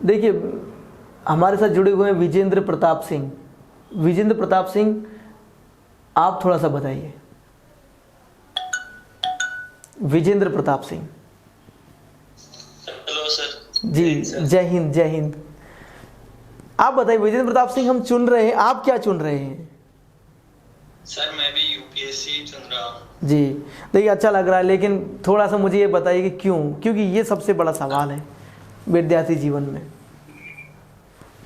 देखिए, हमारे साथ जुड़े हुए हैं विजेंद्र प्रताप सिंह। विजेंद्र प्रताप सिंह, आप थोड़ा सा बताइए। विजेंद्र प्रताप सिंह। Hello sir. जी, जय हिंद, जय हिंद। आप बताइए विजेंद्र प्रताप सिंह, हम चुन रहे हैं, आप क्या चुन रहे हैं? सर मैं भी यूपीएससी चुन रहा हूँ। जी, देखिए अच्छा लग रहा है, लेकिन थोड़ा सा मुझे ये बताइए कि क्यों? क्योंकि ये सबसे बड़ा सवाल है विद्यार्थी जीवन में।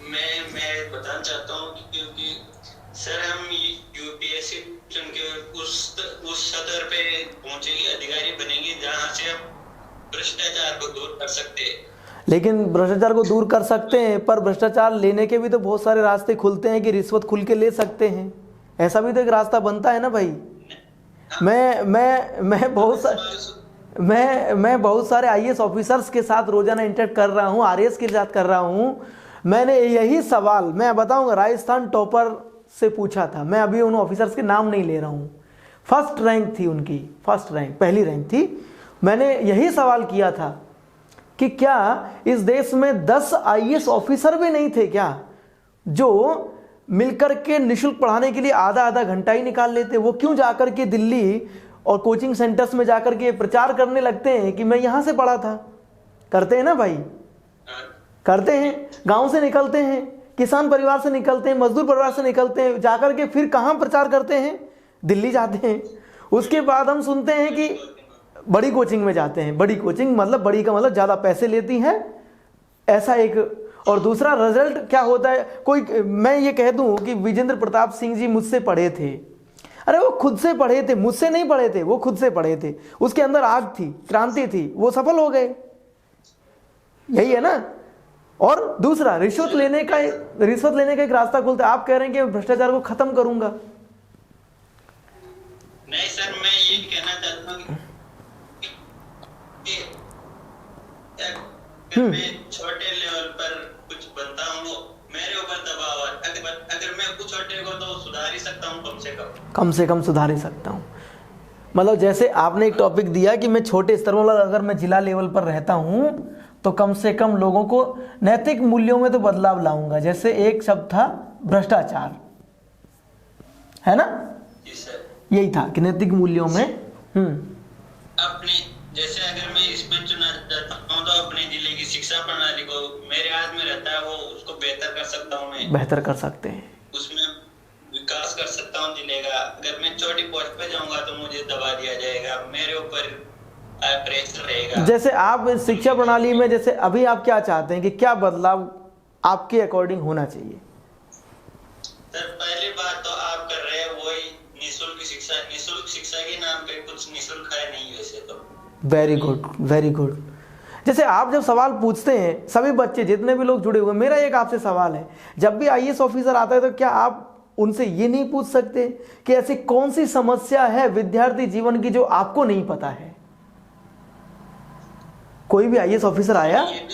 मैं बताना चाहता हूँ क्योंकि सर हम यूपीएससी चुन के उस सतर पे पहुंचेंगे, अधिकारी बनेंगे जहाँ से हम भ्रष्टाचार को दूर कर सकते हैं। लेकिन भ्रष्टाचार को दूर कर सकते हैं, पर भ्रष्टाचार लेने के भी तो बहुत सारे रास्ते खुलते हैं कि रिश्वत खुल के ले सकते हैं। ऐसा भी तो एक रास्ता बनता है ना भाई। मैं बहुत सारे आईएएस ऑफिसर्स के साथ रोजाना इंटरेक्ट कर रहा हूँ, आरएएस के साथ कर रहा हूँ। मैंने यही सवाल मैं बताऊंगा, राजस्थान टॉपर से पूछा था। मैं अभी उन ऑफिसर्स के नाम नहीं ले रहा हूँ, फर्स्ट रैंक थी उनकी, फर्स्ट रैंक, पहली रैंक थी। मैंने यही सवाल किया था कि क्या इस देश में 10 आईएएस ऑफिसर भी नहीं थे क्या, जो मिलकर के निःशुल्क पढ़ाने के लिए आधा आधा घंटा ही निकाल लेते? वो क्यों जाकर के दिल्ली और कोचिंग सेंटर्स में जाकर के प्रचार करने लगते हैं कि मैं यहाँ से पढ़ा था? करते हैं ना भाई, करते हैं। गांव से निकलते हैं, किसान परिवार से निकलते हैं, मजदूर परिवार से निकलते हैं, जाकर के फिर कहाँ प्रचार करते हैं? दिल्ली जाते हैं। उसके बाद हम सुनते हैं कि बड़ी कोचिंग में जाते हैं। बड़ी कोचिंग मतलब, बड़ी का मतलब ज़्यादा पैसे लेती हैं, ऐसा एक। और दूसरा रिजल्ट क्या होता है? कोई, मैं ये कह दूं कि विजेंद्र प्रताप सिंह जी मुझसे पढ़े थे। अरे वो खुद से पढ़े थे, मुझसे नहीं पढ़े थे, वो खुद से पढ़े थे। उसके अंदर आग थी, क्रांति थी, वो सफल हो गए। यही है ना। और दूसरा, रिश्वत लेने का एक रास्ता खुलता है। आप कह रहे हैं कि भ्रष्टाचार को खत्म करूंगा। नहीं सर, मैं ये कहना चाहता हूँ कि मैं छोटे लेवल पर कुछ बनता हूँ, मेरे ऊपर दबाव है। अगर मैं कुछ छोटे को तो सुधार ही सकता हूँ, कम से कम सुधार ही सकता हूँ। मतलब जैसे आपने एक टॉपिक दिया कि मैं छोटे स्तर पर, अगर मैं जिला लेवल पर रहता हूँ तो कम से कम लोगों को नैतिक मूल्यों में तो बदलाव लाऊंगा। जैसे एक शब्द था भ्रष्टाचार, है ना? जी सर, यही था कि नैतिक मूल्यों में अपने जैसे अगर मैं इसमें चुना जाता हूँ तो अपने जिले की शिक्षा प्रणाली को मेरे हाथ में रहता है, वो उसको बेहतर कर सकता हूँ। मैं बेहतर कर सकते हैं, उसमें विकास कर सकता हूँ जिले का। अगर मैं छोटी पोस्ट पे जाऊंगा तो मुझे दबा दिया जाएगा, मेरे ऊपर प्रेशर रहेगा। जैसे आप शिक्षा प्रणाली में, जैसे अभी आप क्या चाहते हैं कि क्या बदलाव आपके अकॉर्डिंग होना चाहिए? सर पहली बात तो आप कर रहे हैं वही निःशुल्क शिक्षा। निःशुल्क शिक्षा के नाम पे कुछ निःशुल्क है नहीं वैसे तो। Very good, very good. जैसे आप जब सवाल पूछते हैं, सभी बच्चे जितने भी लोग जुड़े हुए, मेरा एक आपसे सवाल है, जब भी आईएएस ऑफिसर आता है तो क्या आप उनसे ये नहीं पूछ सकते कि ऐसी कौन सी समस्या है विद्यार्थी जीवन की जो आपको नहीं पता है? कोई भी आईएएस ऑफिसर आया, ये भी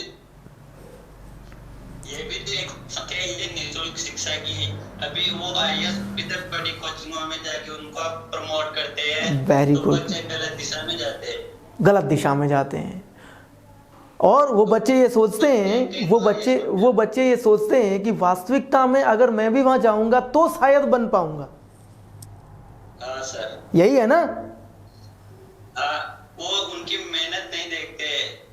तो एक निःशुल्क शिक्षा की है। अभी वो आईएएस ऑफिसर बड़ी कोचिंगों में जाके उनको प्रमोट करते हैं। वेरी तो गुड, बच्चे गलत दिशा में जाते हैं, गलत दिशा में जाते हैं। और वो बच्चे ये सोचते हैं, वो बच्चे ये सोचते हैं कि वास्तविकता में अगर मैं भी वहां जाऊंगा तो शायद बन पाऊंगा। हाँ सर, यही है ना? हाँ, वो उनकी मेहनत नहीं देखते,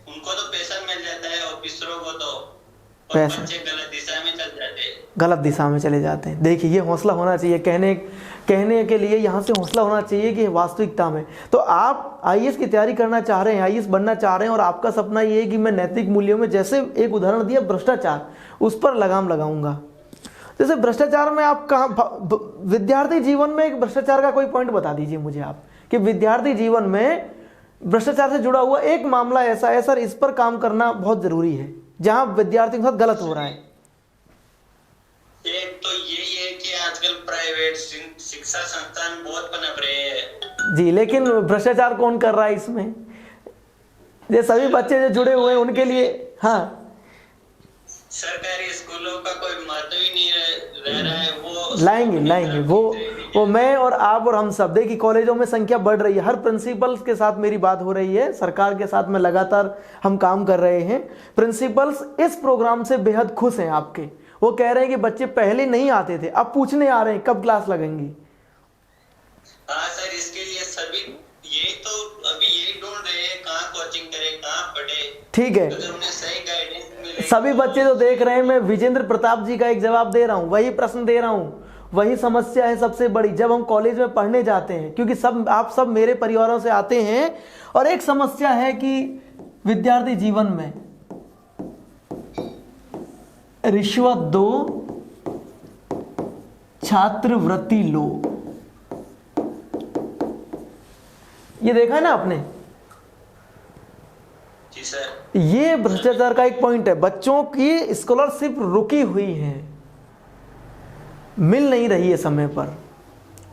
उनको तो पैसा मिल जाता है ऑफिसरों को तो, और पैसा, बच्चे गलत दिशा में चल जाते हैं, गलत दिशा में चले जाते हैं। देखिए, ये हौसला होना चाहिए, कहने के लिए यहाँ से हौसला होना चाहिए कि वास्तविकता में। तो आप आईएएस की तैयारी करना चाह रहे हैं, आईएएस बनना चाह रहे हैं, और आपका सपना ये है कि मैं नैतिक मूल्यों में, जैसे एक उदाहरण दिया भ्रष्टाचार, उस पर लगाम लगाऊंगा। जैसे भ्रष्टाचार में आप कहाँ, विद्यार्थी जीवन में एक भ्रष्टाचार का कोई पॉइंट बता दीजिए मुझे आप, कि विद्यार्थी जीवन में भ्रष्टाचार से जुड़ा हुआ एक मामला ऐसा है सर, इस पर काम करना बहुत जरूरी है, जहां विद्यार्थियों के साथ गलत हो रहा है। एक तो यही है कि आजकल प्राइवेट शिक्षा संस्थान बहुत पनप रहे हैं जी, लेकिन भ्रष्टाचार कौन कर रहा है इसमें? ये सभी बच्चे जो जुड़े हुए हैं उनके लिए। हाँ, सरकारी स्कूलों का कोई महत्व ही नहीं रह रहा है। वो लाएंगे वो मैं और आप और हम सब, देखिए कॉलेजों में संख्या बढ़ रही है, हर प्रिंसिपल्स के साथ मेरी बात हो रही है, सरकार के साथ में लगातार हम काम कर रहे हैं। प्रिंसिपल्स इस प्रोग्राम से बेहद खुश हैं आपके। वो कह रहे हैं कि बच्चे पहले नहीं आते थे, अब पूछने आ रहे हैं कब क्लास लगेंगी। हाँ सर, इसके लिए सभी ये तो अभी यही ढूंढ रहे हैं कहाँ कोचिंग करें, कहाँ पढ़े। ठीक है, अगर उन्हें सही गाइडेंस मिले। सभी बच्चे तो देख रहे हैं, मैं विजेंद्र प्रताप जी का एक जवाब दे रहा हूँ, वही प्रश्न दे रहा हूँ। वही समस्या है सबसे बड़ी जब हम कॉलेज में पढ़ने जाते हैं, क्योंकि सब आप सब मेरे परिवारों से आते हैं। और एक समस्या है कि विद्यार्थी जीवन में रिश्वत दो, छात्रवृत्ति लो, ये देखा है ना आपने। जी सर। ये भ्रष्टाचार का एक पॉइंट है। बच्चों की स्कॉलरशिप रुकी हुई है, मिल नहीं रही है समय पर।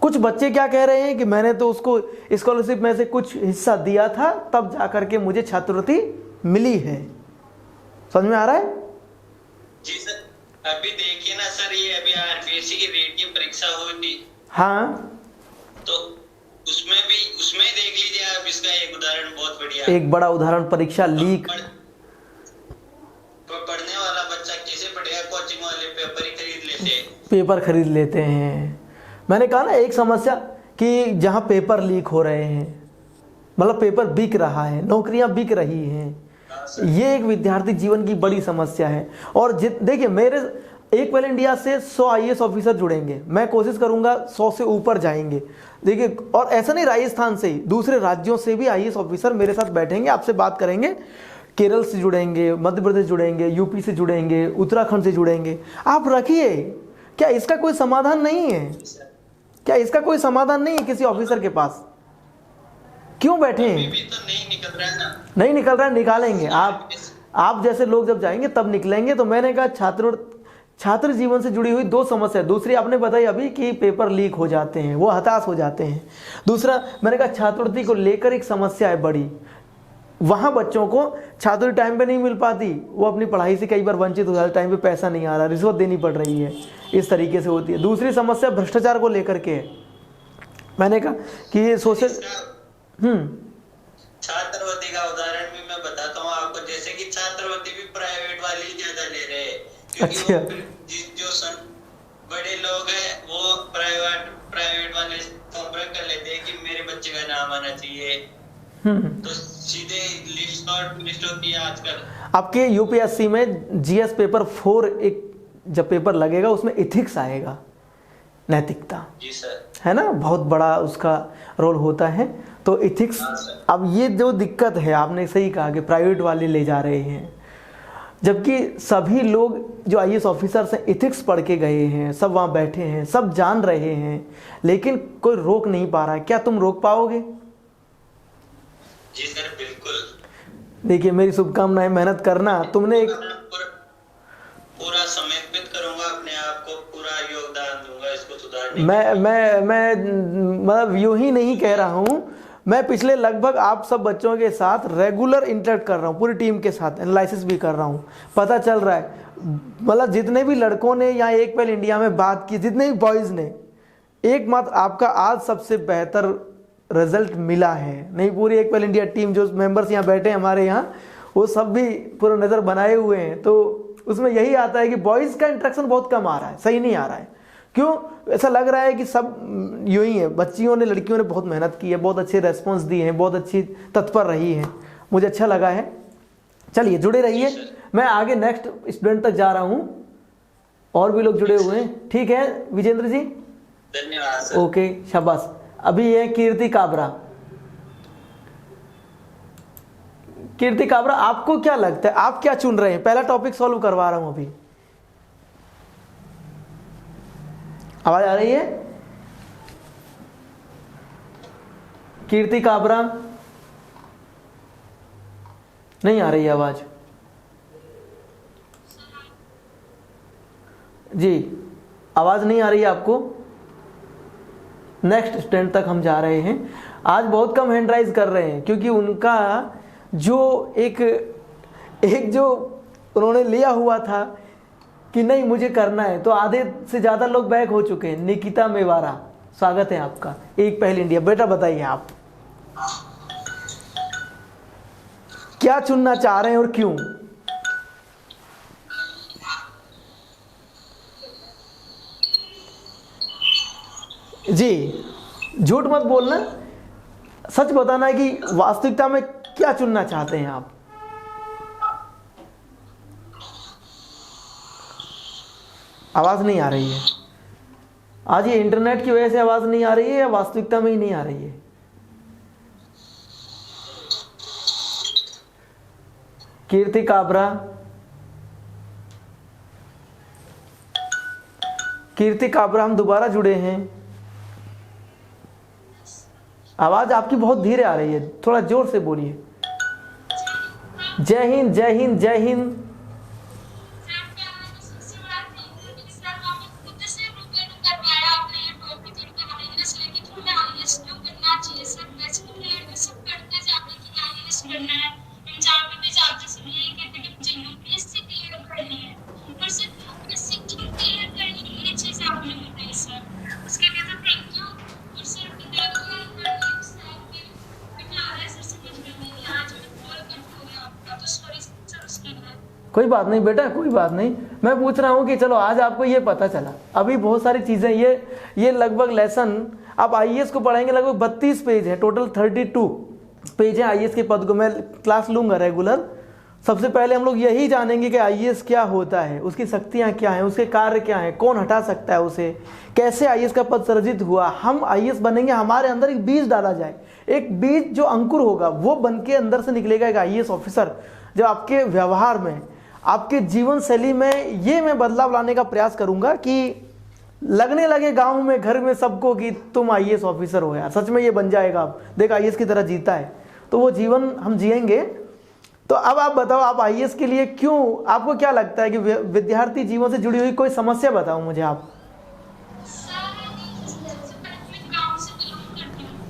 कुछ बच्चे क्या कह रहे हैं कि मैंने तो उसको स्कॉलरशिप में से कुछ हिस्सा दिया था, तब जाकर के मुझे छात्रवृत्ति मिली है। समझ में आ रहा है? जी सर, अभी देखिए ना सर, ये अभी आरपीएससी की रेट की परीक्षा हुई थी। हाँ, तो उसमें देख लीजिए आप, इसका एक उदाहरण बहुत बढ़िया। एक बड़ा उदाहरण, परीक्षा लीक। पढ़ने वाला बच्चा कैसे पढ़ेगा, कोचिंग वाले पेपर ही खरीद लेते हैं। पेपर खरीद लेते हैं। मैंने कहा ना एक समस्या कि जहाँ पेपर लीक हो रहे हैं, मतलब पेपर बिक रहा है, नौकरियां बिक रही हैं, ये एक विद्यार्थी जीवन की बड़ी समस्या है। और देखिए मेरे एक वेल इंडिया से 100 आईएएस ऑफिसर जुड़ेंगे, मैं कोशिश करूंगा 100 से ऊपर जाएंगे। देखिए, और ऐसा नहीं राजस्थान से ही, दूसरे राज्यों से भी आईएएस ऑफिसर मेरे साथ बैठेंगे, आपसे बात करेंगे। केरल से जुड़ेंगे, मध्य प्रदेश जुड़ेंगे, यूपी से जुड़ेंगे, उत्तराखंड से जुड़ेंगे। आप रखिए, क्या इसका कोई समाधान नहीं है? क्या इसका कोई समाधान नहीं है किसी ऑफिसर के पास? क्यों बैठे हैं? अभी तो नहीं निकल रहा है ना। नहीं निकल रहा है, निकालेंगे। आप जैसे लोग जब जाएंगे तब निकलेंगे। तो मैंने कहा छात्र जीवन से जुड़ी हुई दो समस्या। दूसरी आपने बताई अभी कि पेपर लीक हो जाते हैं, वो हताश हो जाते हैं। दूसरा मैंने कहा छात्रवृत्ति को लेकर एक समस्या है बड़ी। वहाँ बच्चों को छात्रवृत्ति टाइम पे नहीं मिल पाती, वो अपनी पढ़ाई से कई बार वंचित हो जाते, टाइम पे पैसा नहीं आ रहा, रिश्वत देनी पड़ रही है, इस तरीके से होती है। दूसरी समस्या भ्रष्टाचार को लेकर के है। मैंने कहा कि ये सोशल छात्रवृत्ति का उदाहरण भी मैं बताता हूँ आपको। जैसे कि छात्रवृत्ति भी प्राइवेट वाले ही ज्यादा ले रहे हैं, क्योंकि अच्छा। जो बड़े लोग हैं वो प्राइवेट वाले संपर्क कर लेते हैं कि मेरे बच्चे का नाम आना चाहिए, तो सीधे लिस्ट होती है आजकल। आपके यूपीएससी में जीएस पेपर 4 एक जब पेपर लगेगा उसमें एथिक्स आएगा, नैतिकता। जी सर। है ना, बहुत बड़ा उसका रोल होता है। तो एथिक्स, अब ये जो दिक्कत है, आपने सही कहा कि प्राइवेट वाले ले जा रहे हैं, जबकि सभी लोग जो आईएएस ऑफिसर्स हैं एथिक्स पढ़ के गए हैं, सब वहाँ बैठे हैं, सब जान रहे हैं, लेकिन कोई रोक नहीं पा रहा है। क्या तुम रोक पाओगे? जी सर, बिल्कुल। देखिए मेरी शुभकामनाएं, मेहनत करना। तुमने एक पूरा समर्पित करूंगा अपने आप को, पूरा योगदान दूंगा इसको सुधारने। मैं मतलब यूं ही नहीं कह रहा हूं, मैं पिछले लगभग आप सब बच्चों के साथ रेगुलर इंटरेक्ट कर रहा हूं, पूरी टीम के साथ एनालिसिस भी कर रहा हूं। पता चल रहा है, मतलब जितने भी लड़कों ने यहाँ एक पल इंडिया में बात की, जितने भी बॉयज़ ने, एकमात्र आपका आज सबसे बेहतर रिजल्ट मिला है। नहीं, पूरी एक पल इंडिया टीम, जो मेंबर्स यहाँ बैठे हैं हमारे यहाँ, वो सब भी पूरा नज़र बनाए हुए हैं। तो उसमें यही आता है कि बॉयज़ का इंटरेक्शन बहुत कम आ रहा है, सही नहीं आ रहा है। क्यों? ऐसा लग रहा है कि सब यूं ही है। बच्चियों ने, लड़कियों ने बहुत मेहनत की है, बहुत अच्छे रेस्पॉन्स दिए हैं, बहुत अच्छी तत्पर रही हैं, मुझे अच्छा लगा है। चलिए जुड़े रहिए, मैं आगे नेक्स्ट स्टूडेंट तक जा रहा हूँ, और भी लोग जुड़े हुए हैं। ठीक है विजेंद्र जी, धन्यवाद सर। ओके, शाबाश। अभी है कीर्ति काबरा। कीर्ति काबरा, आपको क्या लगता है, आप क्या चुन रहे हैं? पहला टॉपिक सॉल्व करवा रहा हूं अभी। आवाज आ रही है? कीर्ति काबरा, नहीं आ रही है आवाज जी, आवाज नहीं आ रही है आपको? नेक्स्ट स्टैंड तक हम जा रहे हैं। आज बहुत कम हैंड राइज कर रहे हैं, क्योंकि उनका जो एक जो उन्होंने लिया हुआ था कि नहीं मुझे करना है, तो आधे से ज़्यादा लोग बैक हो चुके हैं। निकिता मेवारा, स्वागत है आपका एक पहल इंडिया। बेटा बताइए आप क्या चुनना चाह रहे हैं और क्यों? जी, झूठ मत बोलना, सच बताना है कि वास्तविकता में क्या चुनना चाहते हैं आप। आवाज नहीं आ रही है। आज ये इंटरनेट की वजह से आवाज नहीं आ रही है या वास्तविकता में ही नहीं आ रही है? कीर्ति काबरा, कीर्ति काबरा, हम दोबारा जुड़े हैं। आवाज आपकी बहुत धीरे आ रही है, थोड़ा जोर से बोलिए। जय हिंद, जय हिंद, जय हिंद। कोई बात नहीं बेटा, कोई बात नहीं। मैं पूछ रहा हूँ कि चलो आज आपको ये पता चला, अभी बहुत सारी चीज़ें, ये लगभग लेसन आप आईएएस को पढ़ाएंगे, लगभग 32 पेज है, टोटल 32 पेज है आईएएस के पद को। मैं क्लास लूँगा रेगुलर। सबसे पहले हम लोग यही जानेंगे कि आईएएस क्या होता है, उसकी शक्तियाँ क्या हैं, उसके कार्य क्या हैं, कौन हटा सकता है उसे, कैसे आईएएस का पद सृजित हुआ। हम आईएएस बनेंगे, हमारे अंदर एक बीज डाला जाए, एक बीज जो अंकुर होगा वो बन के अंदर से निकलेगा एक आईएएस ऑफिसर। जब आपके व्यवहार में, आपके जीवन शैली में ये मैं बदलाव लाने का प्रयास करूंगा कि लगने लगे गांव में, घर में सबको कि तुम आईएएस ऑफिसर हो यार, सच में ये बन जाएगा। आप देख आईएएस की तरह जीता है, तो वो जीवन हम जिएंगे। तो अब आप बताओ, आप आईएएस के लिए क्यों, आपको क्या लगता है कि विद्यार्थी जीवन से जुड़ी हुई कोई समस्या बताओ मुझे आप।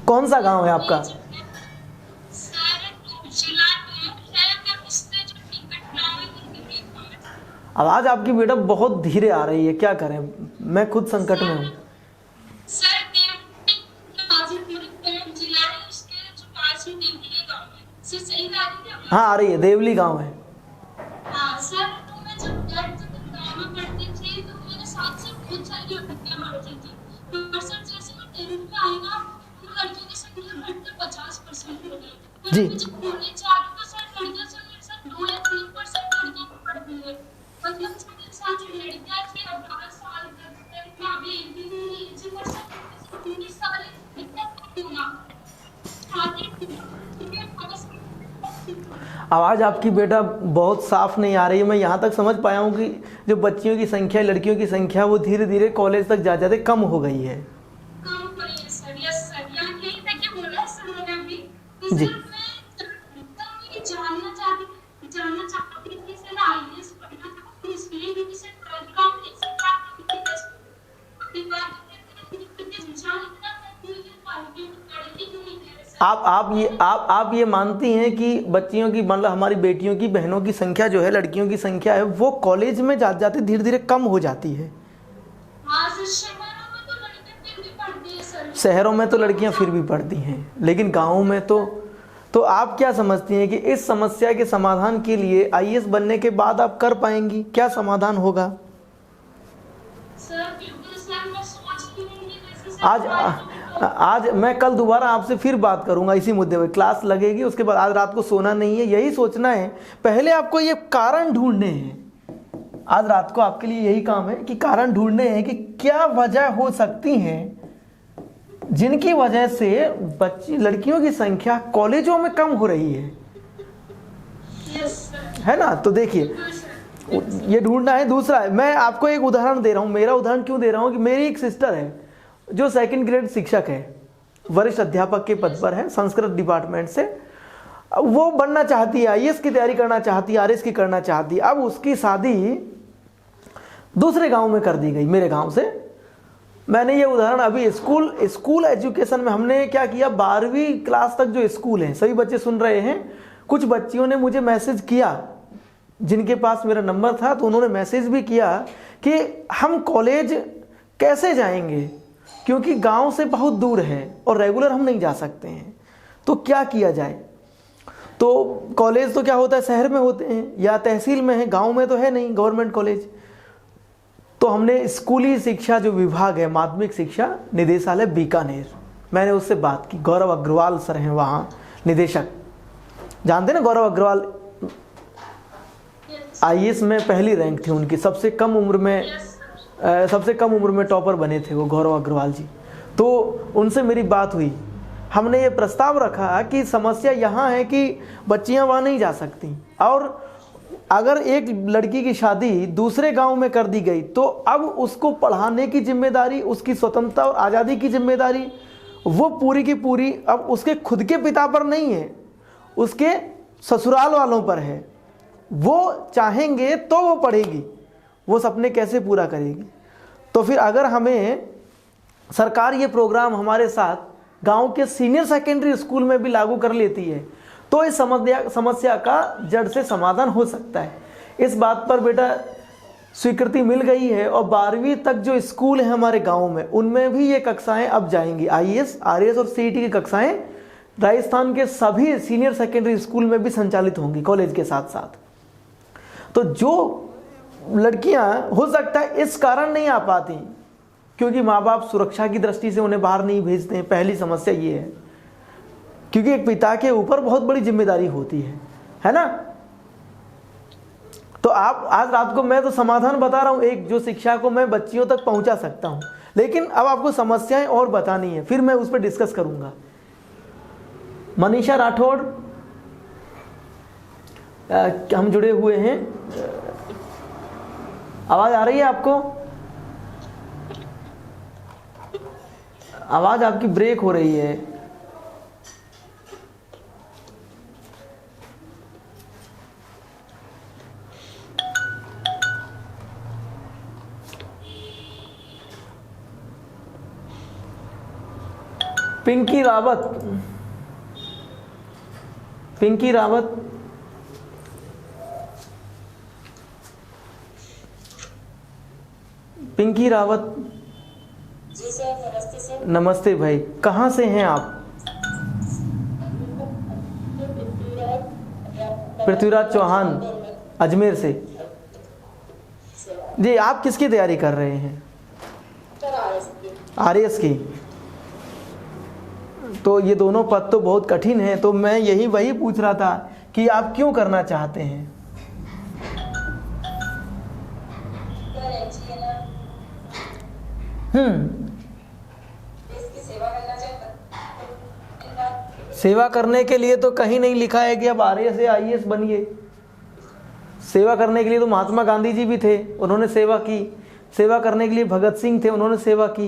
कौन सा गांव है आपका? आवाज आपकी बेटा बहुत धीरे आ रही है, क्या करें, मैं खुद संकट में हूँ। हाँ आ रही है, देवली गांव है। हाँ सर, तो मैं जब गाँव में पढ़ती थी तो मेरे साथ से बहुत सारी लड़कियां पढ़ती थी, पर सर जैसे मैं 10th में आई ना, तो लड़कियों की संख्या बढ़कर 50% हो गई। जी। मुझे कॉलेज जाती तो सर लड़कियों से मेरे साथ 2 या 3% लड़कियां पढ़ती है। मतलब मेरे साथ लड़कियां थी 18 साल तक, मैं अभी 19 साल आवाज़ आपकी बेटा बहुत साफ नहीं आ रही है। मैं यहाँ तक समझ पाया हूँ कि जो बच्चियों की संख्या, लड़कियों की संख्या वो धीरे धीरे कॉलेज तक जा जाते कम हो गई है। जी। आप ये मानती हैं कि बच्चियों की, मतलब हमारी बेटियों की, बहनों की संख्या जो है, लड़कियों की संख्या है, वो कॉलेज में जाते जाते धीरे धीरे कम हो जाती है। शहरों में तो लड़कियां फिर भी पढ़ती हैं, लेकिन गाँव में तो आप क्या समझती हैं कि इस समस्या के समाधान के लिए आईएएस बनने के बाद आप कर पाएंगी? क्या समाधान होगा? आज मैं कल दोबारा आपसे फिर बात करूंगा इसी मुद्दे पे, क्लास लगेगी, उसके बाद आज रात को सोना नहीं है, यही सोचना है। पहले आपको ये कारण ढूंढने हैं, आज रात को आपके लिए यही काम है कि कारण ढूंढने हैं कि क्या वजह हो सकती हैं जिनकी वजह से बच्ची, लड़कियों की संख्या कॉलेजों में कम हो रही है ना। तो देखिए ये ढूंढना है। दूसरा है, मैं आपको एक उदाहरण दे रहा हूँ। मेरा उदाहरण क्यों दे रहा हूँ कि मेरी एक सिस्टर है जो 2nd ग्रेड शिक्षक है, वरिष्ठ अध्यापक के पद पर है, संस्कृत डिपार्टमेंट से। वो बनना चाहती है, आईएएस की तैयारी करना चाहती है, आरएस की करना चाहती है। अब उसकी शादी दूसरे गांव में कर दी गई, मेरे गांव से। मैंने ये उदाहरण अभी स्कूल एजुकेशन में हमने क्या किया, 12वीं क्लास तक जो स्कूल है, सभी बच्चे सुन रहे हैं। कुछ बच्चियों ने मुझे मैसेज किया, जिनके पास मेरा नंबर था, तो उन्होंने मैसेज भी किया कि हम कॉलेज कैसे जाएंगे, क्योंकि गांव से बहुत दूर है और रेगुलर हम नहीं जा सकते हैं, तो क्या किया जाए। तो कॉलेज तो क्या होता है, शहर में होते हैं या तहसील में है, गांव में तो है नहीं गवर्नमेंट कॉलेज। तो हमने स्कूली शिक्षा जो विभाग है, माध्यमिक शिक्षा निदेशालय बीकानेर, मैंने उससे बात की। गौरव अग्रवाल सर हैं वहाँ निदेशक, जानते हैं ना गौरव अग्रवाल, आईएएस में पहली रैंक थी उनकी, सबसे कम उम्र में टॉपर बने थे वो गौरव अग्रवाल जी। तो उनसे मेरी बात हुई, हमने ये प्रस्ताव रखा कि समस्या यहाँ है कि बच्चियाँ वहाँ नहीं जा सकती, और अगर एक लड़की की शादी दूसरे गांव में कर दी गई तो अब उसको पढ़ाने की जिम्मेदारी, उसकी स्वतंत्रता और आज़ादी की जिम्मेदारी वो पूरी की पूरी अब उसके खुद के पिता पर नहीं है, उसके ससुराल वालों पर है। वो चाहेंगे तो वो पढ़ेगी, वो सपने कैसे पूरा करेगी। तो फिर अगर हमें सरकार ये प्रोग्राम हमारे साथ गांव के सीनियर सेकेंडरी स्कूल में भी लागू कर लेती है तो इस समस्या का जड़ से समाधान हो सकता है। इस बात पर बेटा स्वीकृति मिल गई है और 12वीं तक जो स्कूल है हमारे गांव में उनमें भी ये कक्षाएं अब जाएंगी। आईएएस, आरएएस और सीईटी की कक्षाएं राजस्थान के सभी सीनियर सेकेंडरी स्कूल में भी संचालित होंगी कॉलेज के साथ साथ। तो जो लड़कियां हो सकता है इस कारण नहीं आ पाती क्योंकि माँ बाप सुरक्षा की दृष्टि से उन्हें बाहर नहीं भेजते हैं, पहली समस्या ये है, क्योंकि एक पिता के ऊपर बहुत बड़ी जिम्मेदारी होती है ना। तो आप आज रात को मैं तो समाधान बता रहा हूं एक, जो शिक्षा को मैं बच्चियों तक पहुंचा सकता हूं, लेकिन अब आपको समस्याएं और बतानी है, फिर मैं उस पर डिस्कस करूंगा। मनीषा राठौड़ हम जुड़े हुए हैं, आवाज आ रही है आपको? आवाज आपकी ब्रेक हो रही है। पिंकी रावत, पिंकी रावत, पिंकी रावत जी सर, नमस्ते सर। नमस्ते भाई, कहाँ से हैं आप? पृथ्वीराज चौहान अजमेर से जी। आप किसकी तैयारी कर रहे हैं? आरएएस की। तो ये दोनों पद तो बहुत कठिन हैं, तो मैं वही पूछ रहा था कि आप क्यों करना चाहते हैं? सेवा करने के लिए तो कहीं नहीं लिखा है कि अब आरएएस या आईएएस बनिए। सेवा करने के लिए तो महात्मा गांधी जी भी थे, उन्होंने सेवा की। सेवा करने के लिए भगत सिंह थे, उन्होंने सेवा की।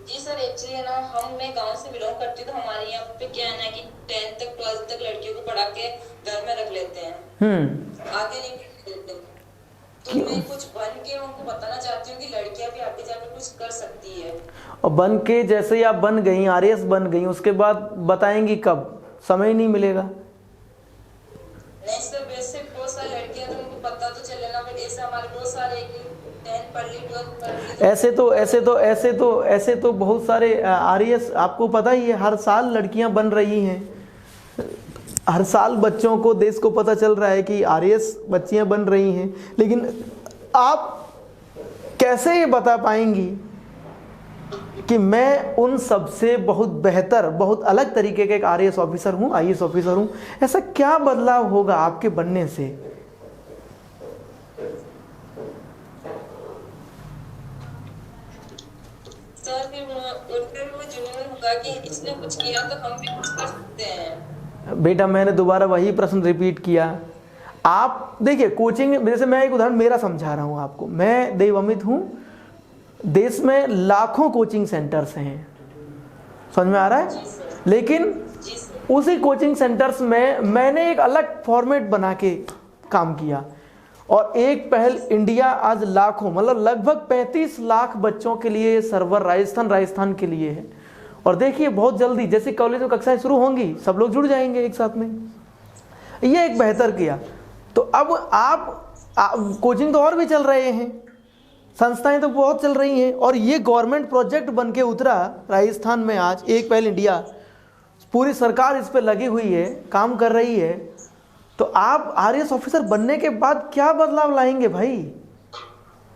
जी सर, एक्चुअली ना मैं गांव से बिलोंग करती हूँ, तो हमारे यहाँ पे क्या है ना कि 10th तक 12th तक लड़कियों को पढ़ा के घर में रख लेते हैं, आगे नहीं देते। तो मैं कुछ बन के उनको बताना चाहती हूँ कि लड़कियां भी आगे जाकर कुछ कर सकती है। और बन के जैसे ही आप बन गई, आरएएस बन गई, उसके बाद बताएंगी कब? समय नहीं मिलेगा। नहीं सर, वैसे बहुत सारी लड़कियां तो उनको पता तो चले ना, बट ऐसे हमारे बहुत सारे 10th पढ़ ली 12th पढ़ ली। ऐसे तो बहुत सारे आरएएस, आपको पता ही है, हर साल लड़कियां बन रही हैं। हर साल बच्चों को, देश को पता चल रहा है कि आरएएस बच्चियां बन रही हैं। लेकिन आप कैसे ये बता पाएंगी कि मैं उन सबसे बहुत बेहतर, बहुत अलग तरीके का एक आरएएस ऑफिसर हूं, आईएएस ऑफिसर हूं? ऐसा क्या बदलाव होगा आपके बनने से? सर फिर वो जुनून होगा कि इसने कुछ किया तो हम भी कुछ कर सकते हैं। बेटा मैंने दोबारा वही प्रश्न रिपीट किया। आप देखिए कोचिंग, जैसे मैं एक उदाहरण मेरा समझा रहा हूँ आपको। मैं देवामित हूँ, देश में लाखों कोचिंग सेंटर्स हैं, समझ में आ रहा है? लेकिन उसी कोचिंग सेंटर्स में मैंने एक अलग फॉर्मेट बना के काम किया और एक पहल इंडिया आज लाखों, मतलब लगभग 35 लाख बच्चों के लिए सर्वर राजस्थान के लिए है। और देखिए बहुत जल्दी जैसे कॉलेज में कक्षाएं शुरू होंगी सब लोग जुड़ जाएंगे एक साथ में। ये एक बेहतर किया। तो अब आप कोचिंग तो और भी चल रहे हैं, संस्थाएं तो बहुत चल रही हैं, और ये गवर्नमेंट प्रोजेक्ट बन के उतरा राजस्थान में आज, एक पहल इंडिया, पूरी सरकार इस पे लगी हुई है, काम कर रही है। तो आप आरएएस ऑफिसर बनने के बाद क्या बदलाव लाएंगे भाई,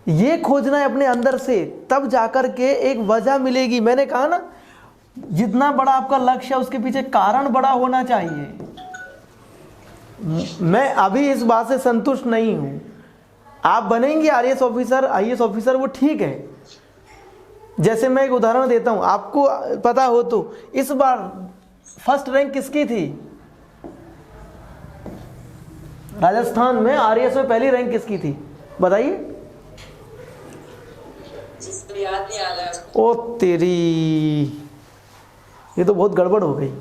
ये खोजना है अपने अंदर से, तब जाकर के एक वजह मिलेगी। मैंने कहा ना, जितना बड़ा आपका लक्ष्य है उसके पीछे कारण बड़ा होना चाहिए। मैं अभी इस बात से संतुष्ट नहीं हूं। आप बनेंगे आरएएस ऑफिसर, आईएएस ऑफिसर, वो ठीक है। जैसे मैं एक उदाहरण देता हूं, आपको पता हो तो, इस बार फर्स्ट रैंक किसकी थी राजस्थान में? आरएएस में पहली रैंक किसकी थी बताइए? जिसको याद नहीं आ रहा है। ओ तेरी, ये तो बहुत गड़बड़ हो गई।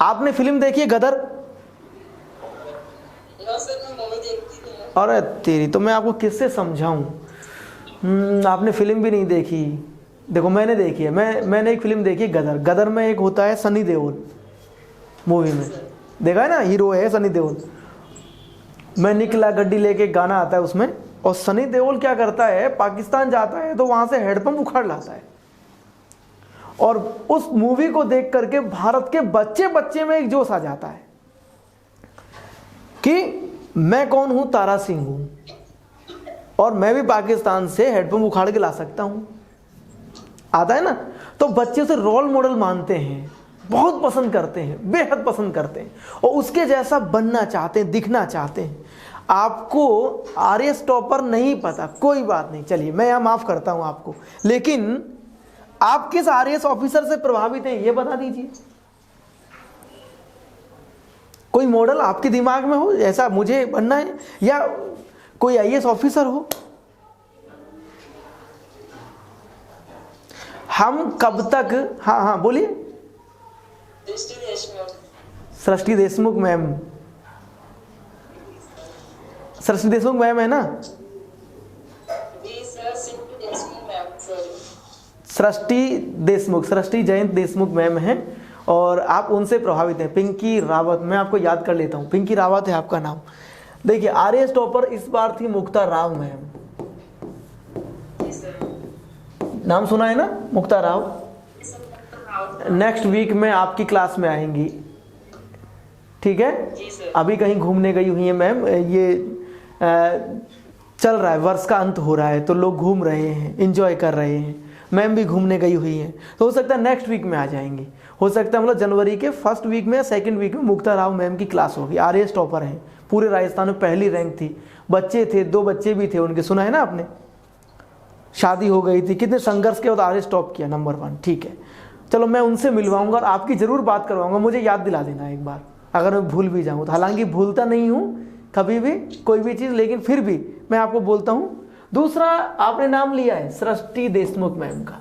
आपने फिल्म देखी है गदर? नो सर, मैं मूवी देखती नहीं हूँ। अरे तेरी, तो मैं आपको किससे समझाऊं? आपने फिल्म भी नहीं देखी। देखो मैंने देखी है, मैंने एक फिल्म देखी है गदर। गदर में एक होता है सनी देओल, मूवी में देखा है ना, हीरो है सनी देओल। मैं निकला गड्डी लेके, गाना आता है उसमें, और सनी देओल क्या करता है, पाकिस्तान जाता है तो वहां से हैंडपंप उखाड़ लाता है, और उस मूवी को देख करके भारत के बच्चे बच्चे में एक जोश आ जाता है कि मैं कौन हूं, तारा सिंह हूं, और मैं भी पाकिस्तान से हैंडपंप उखाड़ के ला सकता हूं। आता है ना, तो बच्चे उसे रोल मॉडल मानते हैं, बहुत पसंद करते हैं, बेहद पसंद करते हैं, और उसके जैसा बनना चाहते हैं, दिखना चाहते हैं। आपको आरएएस टॉपर नहीं पता, कोई बात नहीं, चलिए मैं यहां माफ करता हूं आपको, लेकिन आप किस आरएएस ऑफिसर से प्रभावित हैं ये बता दीजिए। कोई मॉडल आपके दिमाग में हो, ऐसा मुझे बनना है, या कोई आईएएस ऑफिसर हो? हम कब तक, हाँ बोलिए। दृष्टि देशमुख। सृष्टि देशमुख मैम, सृष्टि देशमुख मैम है ना? जी sir, simple Deshmukh ma'am, sorry. Srishti Deshmukh, Srishti Jayant Deshmukh ma'am हैं, और आप उनसे प्रभावित हैं। पिंकी रावत, मैं आपको याद कर लेता हूं, पिंकी रावत है आपका नाम। देखिए आरएएस टॉपर इस बार थी मुक्ता राव मैम, जी सर। नाम सुना है ना, मुक्ता राव? नेक्स्ट वीक में आपकी क्लास में आएंगी, ठीक है? जी सर। अभी कहीं घूमने गई हुई है मैम, ये चल रहा है, वर्ष का अंत हो रहा है तो लोग घूम रहे हैं, एंजॉय कर रहे हैं, मैम भी घूमने गई हुई हैं, तो हो सकता है नेक्स्ट वीक में आ जाएंगी, हो सकता है मतलब जनवरी के फर्स्ट वीक में या सेकंड वीक में मुक्ता राव मैम की क्लास होगी। आरएएस टॉपर हैं, पूरे राजस्थान में पहली रैंक थी, बच्चे थे, 2 बच्चे भी थे उनके, सुना है ना आपने? शादी हो गई थी, कितने संघर्ष के बाद आरएएस टॉप किया, नंबर 1, ठीक है। चलो मैं उनसे मिलवाऊंगा और आपकी जरूर बात करवाऊंगा, मुझे याद दिला देना एक बार अगर मैं भूल भी जाऊँ तो। हालांकि भूलता नहीं हूँ कभी भी कोई भी चीज़, लेकिन फिर भी मैं आपको बोलता हूँ। दूसरा आपने नाम लिया है सृष्टि देशमुख मैम का,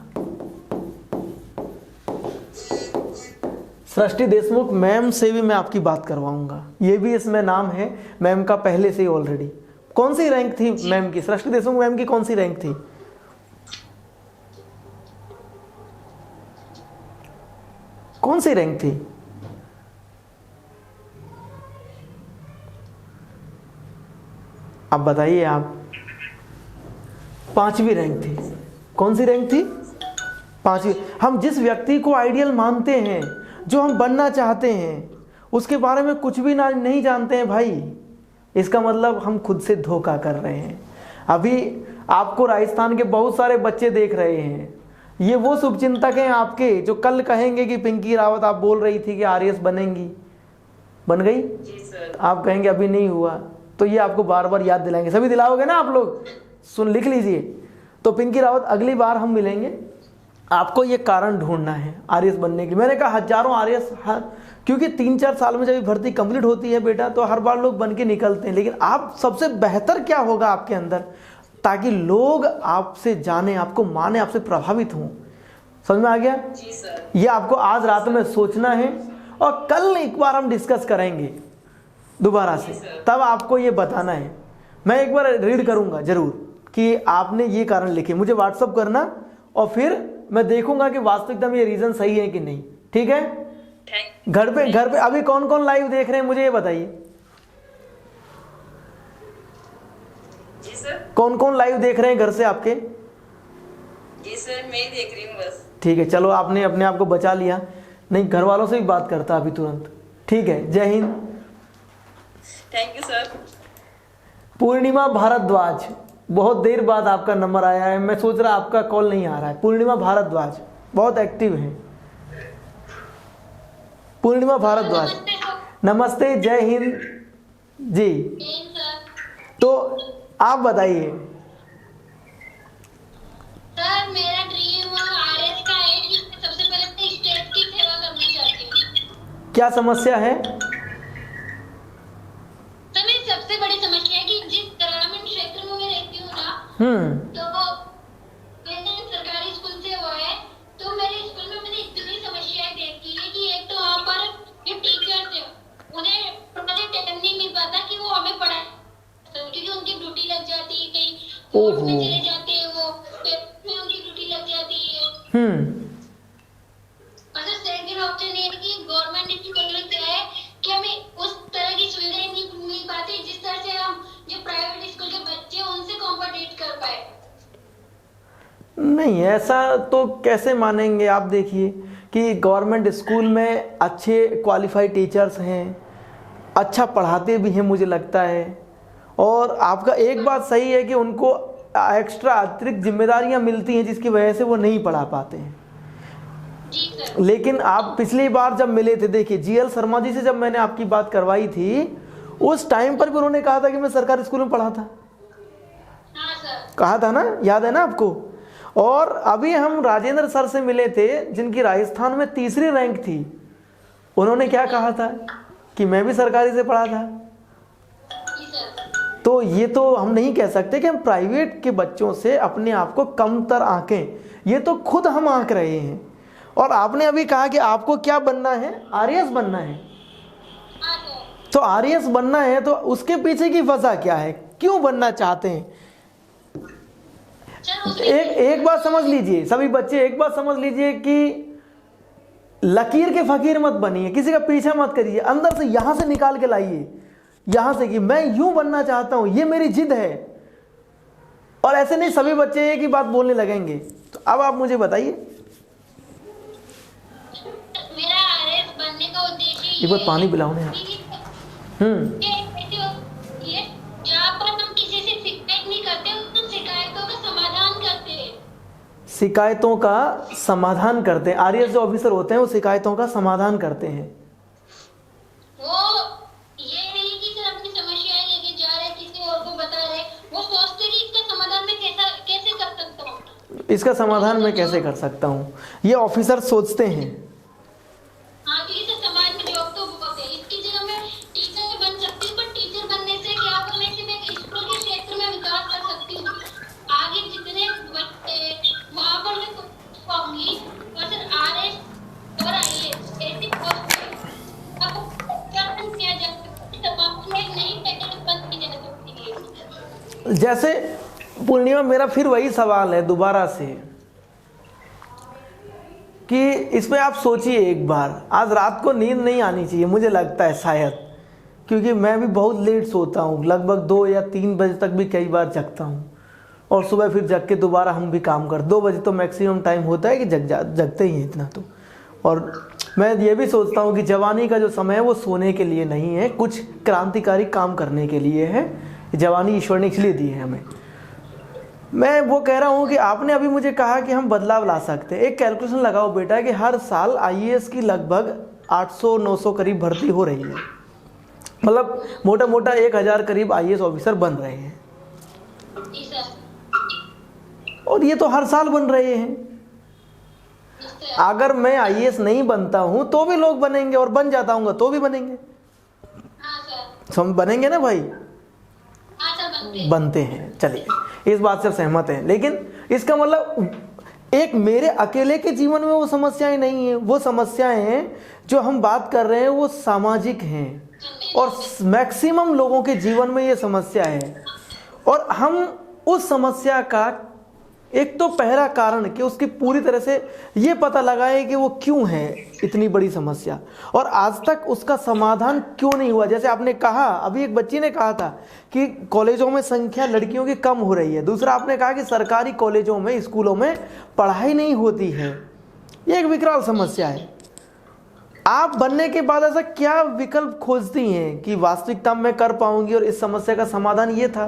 सृष्टि देशमुख मैम से भी मैं आपकी बात करवाऊंगा, ये भी इसमें नाम है मैम का पहले से ही ऑलरेडी। कौन सी रैंक थी मैम की, सृष्टि देशमुख मैम की कौन सी रैंक थी? कौन सी रैंक थी? अब बताइए आप। 5वीं रैंक थी। कौन सी रैंक थी? 5वीं। हम जिस व्यक्ति को आइडियल मानते हैं, जो हम बनना चाहते हैं, उसके बारे में कुछ भी नहीं जानते हैं भाई, इसका मतलब हम खुद से धोखा कर रहे हैं। अभी आपको राजस्थान के बहुत सारे बच्चे देख रहे हैं, ये वो शुभचिंतक हैं आपके जो कल कहेंगे कि पिंकी रावत आप बोल रही थी कि आरएएस बनेंगी, बन गई? जी सर। आप कहेंगे अभी नहीं हुआ, तो ये आपको बार बार याद दिलाएंगे। सभी दिलाओगे ना आप लोग? सुन, लिख लीजिए। तो पिंकी रावत अगली बार हम मिलेंगे, आपको ये कारण ढूंढना है आरएएस बनने के लिए। मैंने कहा हजारों आरएएस, क्योंकि 3-4 साल में जब भर्ती कंप्लीट होती है बेटा, तो हर बार लोग बन के निकलते हैं, लेकिन आप सबसे बेहतर क्या होगा आपके अंदर, ताकि लोग आपसे जाने, आपको माने, आपसे प्रभावित हों। समझ में आ गया? जी सर। ये आपको आज रात में सोचना है, और कल एक बार हम डिस्कस करेंगे दोबारा से, तब आपको ये बताना है। मैं एक बार रीड करूंगा जरूर कि आपने ये कारण लिखे, मुझे व्हाट्सअप करना, और फिर मैं देखूंगा कि वास्तविकता में ये रीजन सही है कि नहीं, ठीक है? घर पे अभी कौन कौन लाइव देख रहे हैं मुझे ये बताइए। जी सर। कौन कौन लाइव देख रहे हैं घर से आपके? जी सर, मैं ही देख रही हूँ बस। ठीक है, चलो आपने अपने आप को बचा लिया। नहीं, घर वालों से भी बात करता अभी तुरंत। ठीक है, जय हिंद। Thank you sir. Purnima Bhardwaj, बहुत देर बाद आपका नंबर आया है। मैं सोच रहा आपका कॉल नहीं आ रहा है। पूर्णिमा भारद्वाज बहुत एक्टिव है। पूर्णिमा भारद्वाज, नमस्ते सर। नमस्ते, जय हिंद जी। जैन सर। तो आप बताइए। सर मेरा ड्रीम आरएस का है कि सबसे पहले मैं स्टेट की सेवा करना चाहती हूँ। क्या समस्या है? सर मेरी सबसे बड़ी समस्या है कि जिस ग्रामीण क्षेत्र में मैं रहती हूँ ना, तो मैंने सरकारी स्कूल से हुआ है, तो मेरे स्कूल में मैंने इतनी समस्याएं देखी है कि एक तो वहाँ पर जो टीचर्स है उन्हें प्रॉपर टाइम नहीं मिल पाता कि वो हमें पढ़ाए, क्योंकि उनकी ड्यूटी लग जाती है, कहीं कोर्ट में चले जाते हैं, वो में उनकी ड्यूटी लग जाती है। और सर सेकंड ऑप्शन ये है कि गवर्नमेंट स्कूल में क्या है कि हमें उस तरह की सुविधाएं नहीं मिल पाती जिस तरह से हम जो प्राइवेट स्कूल के बच्चे हैं उनसे कॉम्पिटिट कर पाए। नहीं, ऐसा तो कैसे मानेंगे आप? देखिए कि गवर्नमेंट स्कूल में अच्छे क्वालिफाइड टीचर्स हैं, अच्छा पढ़ाते भी हैं मुझे लगता है। और आपका एक बात सही है कि उनको एक्स्ट्रा अतिरिक्त जिम्मेदारियां मिलती हैं जिसकी वजह से वो नहीं पढ़ा पाते हैं। जी सर। लेकिन आप पिछली बार जब मिले थे, देखिए जीएल शर्मा जी से जब मैंने आपकी बात करवाई थी, उस टाइम पर भी उन्होंने कहा था कि मैं सरकारी स्कूल में पढ़ा था। हाँ सर। कहा था ना, याद है ना आपको? और अभी हम राजेंद्र सर से मिले थे जिनकी राजस्थान में 3री रैंक थी। उन्होंने क्या कहा था कि मैं भी सरकारी से पढ़ा था। जी सर। तो ये तो हम नहीं कह सकते कि हम प्राइवेट के बच्चों से अपने आप को कमतर आंकें, ये तो खुद हम आंक रहे हैं। और आपने अभी कहा कि आपको क्या बनना है? आरएएस बनना है। हाँ सर। तो आरएएस बनना है तो उसके पीछे की वजह क्या है, क्यों बनना चाहते हैं? सर एक बात समझ लीजिए, सभी बच्चे एक बात समझ लीजिए कि लकीर के फकीर मत बनिए, किसी का पीछा मत करिए, अंदर से यहां से निकाल के लाइए, यहां से कि मैं यूं बनना चाहता हूं, ये मेरी जिद है। और ऐसे नहीं सभी बच्चे एक ही बात बोलने लगेंगे। तो अब आप मुझे बताइए। मेरा आरएस बनने का उद्देश्य एक बार पानी पिलाओ ना यार। जहाँ पर हम किसी से शिकायत नहीं करते, उन शिकायतों का समाधान करते हैं। शिकायतों का समाधान करते हैं। आरएएस जो ऑफिसर होते हैं वो शिकायतों का समाधान करते हैं। वो ये नहीं कि सर अपनी समस्याएं लेके जा रहे किसी और को बता रहे, वो सोचते कि इसका समाधान मैं कैसे कर सकता हूँ, इसका समाधान मैं कैसे कर सकता हूँ, ये ऑफिसर सोचते हैं। हाँ क्योंकि सर समाज में जॉब तो बहुत है, इसकी जगह मैं टीचर बन सकती हूँ, पर टीचर बनने से क्या होगा मैं स्कूल के क्षेत्र में विकास कर सकती हूँ, आगे जितने बच्चे वहाँ पर मैं पाऊंगी। और सर आरएस और आईएएस ऐसी पोस्ट है अब किया जा सकता है, समाज में एक नई पैकेज बंद की जा सकती है। जैसे पूर्णिमा, मेरा फिर वही सवाल है दोबारा से कि इसमें आप सोचिए एक बार। आज रात को नींद नहीं आनी चाहिए मुझे लगता है शायद, क्योंकि मैं भी बहुत लेट सोता हूँ, लगभग 2 या 3 बजे तक भी कई बार जगता हूँ। और सुबह फिर जग के दोबारा हम भी काम कर, 2 बजे तो मैक्सिमम टाइम होता है कि जगते ही हैं इतना तो। और मैं ये भी सोचता हूँ कि जवानी का जो समय है वो सोने के लिए नहीं है, कुछ क्रांतिकारी काम करने के लिए है। जवानी ईश्वर ने इसलिए दी है हमें। मैं वो कह रहा हूँ कि आपने अभी मुझे कहा कि हम बदलाव ला सकते हैं। एक कैलकुलेशन लगाओ बेटा कि हर साल आईएएस की लगभग 800-900 करीब भर्ती हो रही है, मतलब मोटा मोटा 1000 करीब आईएएस ऑफिसर बन रहे हैं। जी सर। और ये तो हर साल बन रहे हैं। अगर मैं आईएएस नहीं बनता हूं तो भी लोग बनेंगे, और बन जाता हूँ तो भी बनेंगे। हाँ सर। हम बनेंगे ना भाई? हाँ सर बनते हैं। चलिए इस बात से सहमत हैं। लेकिन इसका मतलब एक मेरे अकेले के जीवन में वो समस्याएं नहीं है, वो समस्याएं हैं जो हम बात कर रहे हैं वो सामाजिक हैं, और मैक्सिमम लोगों के जीवन में ये समस्या है। और हम उस समस्या का एक तो पहला कारण कि उसकी पूरी तरह से ये पता लगाए कि वो क्यों है इतनी बड़ी समस्या, और आज तक उसका समाधान क्यों नहीं हुआ। जैसे आपने कहा, अभी एक बच्ची ने कहा था कि कॉलेजों में संख्या लड़कियों की कम हो रही है। दूसरा आपने कहा कि सरकारी कॉलेजों में, स्कूलों में पढ़ाई नहीं होती है। ये एक विकराल समस्या है। आप बनने के बाद ऐसा क्या विकल्प खोजती हैं कि वास्तविकता में कर पाऊंगी और इस समस्या का समाधान ये था?